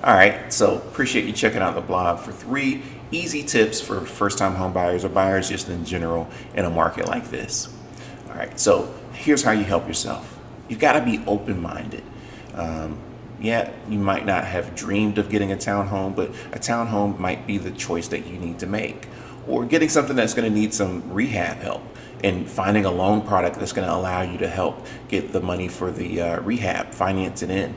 All right, so appreciate you checking out the blog for 3 easy tips for first-time home buyers or buyers just in general in a market like this. All right, so here's how you help yourself. You've got to be open-minded. Yeah, you might not have dreamed of getting a townhome, but a townhome might be the choice that you need to make. Or getting something that's going to need some rehab help and finding a loan product that's going to allow you to help get the money for the rehab, finance it in.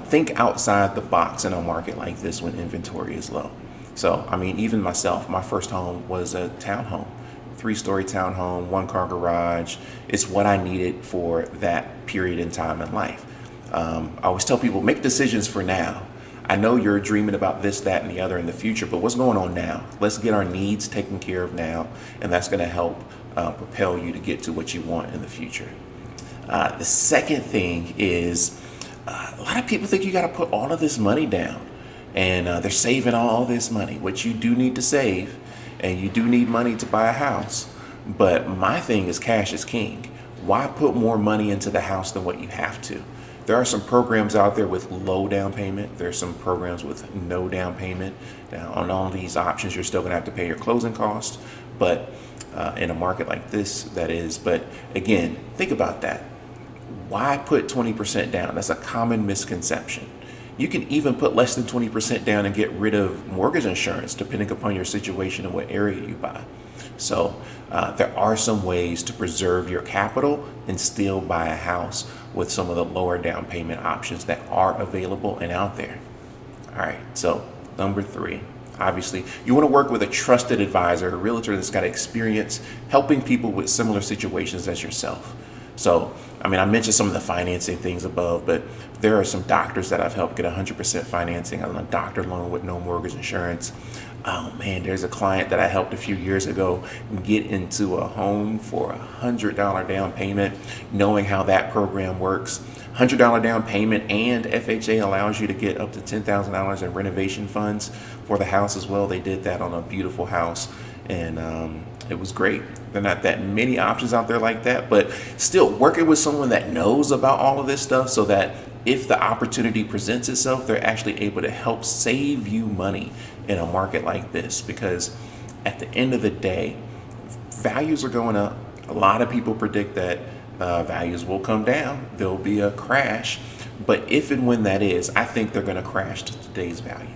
Think outside the box in a market like this when inventory is low. So, I mean, even myself, my first home was a townhome, 3-story townhome, 1-car garage. It's what I needed for that period in time in life. I always tell people, make decisions for now. I know you're dreaming about this, that, and the other in the future, but what's going on now? Let's get our needs taken care of now, and that's going to help propel you to get to what you want in the future. The second thing is a lot of people think you got to put all of this money down, and they're saving all this money, which you do need to save, and you do need money to buy a house. But my thing is cash is king. Why put more money into the house than what you have to? There are some programs out there with low down payment. There's some programs with no down payment. Now, on all these options, you're still going to have to pay your closing costs, but in a market like this, that is. But again, think about that. Why put 20% down? That's a common misconception. You can even put less than 20% down and get rid of mortgage insurance, depending upon your situation and what area you buy. So there are some ways to preserve your capital and still buy a house with some of the lower down payment options that are available and out there. All right, so number 3, obviously, you want to work with a trusted advisor, a realtor that's got experience helping people with similar situations as yourself. So, I mean, I mentioned some of the financing things above, but there are some doctors that I've helped get 100% financing on a doctor loan with no mortgage insurance. Oh man, there's a client that I helped a few years ago get into a home for $100 down payment, knowing how that program works. $100 down payment, and FHA allows you to get up to $10,000 in renovation funds for the house as well. They did that on a beautiful house, and it was great. There are not that many options out there like that, but still working with someone that knows about all of this stuff so that if the opportunity presents itself, they're actually able to help save you money in a market like this. Because at the end of the day, values are going up. A lot of people predict that values will come down. There'll be a crash. But if and when that is, I think they're going to crash to today's value.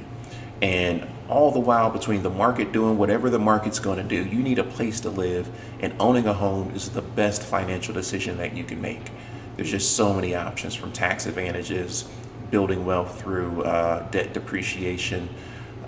And all the while, between the market doing whatever the market's going to do, you need a place to live, and owning a home is the best financial decision that you can make. There's just so many options, from tax advantages, building wealth through debt depreciation,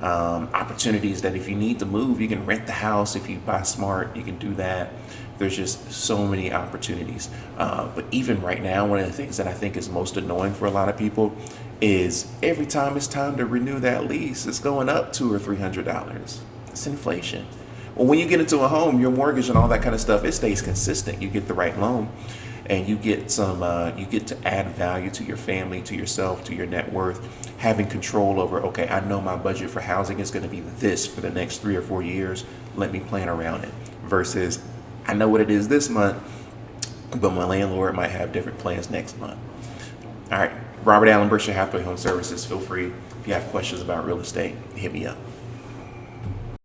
opportunities that if you need to move, you can rent the house. If you buy smart, you can do that. There's just so many opportunities. But even right now, one of the things that I think is most annoying for a lot of people is every time it's time to renew that lease, it's going up $200 or $300. It's inflation. Well, when you get into a home, your mortgage and all that kind of stuff, it stays consistent. You get the right loan, and you get you get to add value to your family, to yourself, to your net worth, having control over, okay, I know my budget for housing is going to be this for the next 3 or 4 years. Let me plan around it. Versus, I know what it is this month, but my landlord might have different plans next month. All right, Robert Allen, Berkshire Hathaway Home Services. Feel free, if you have questions about real estate, hit me up.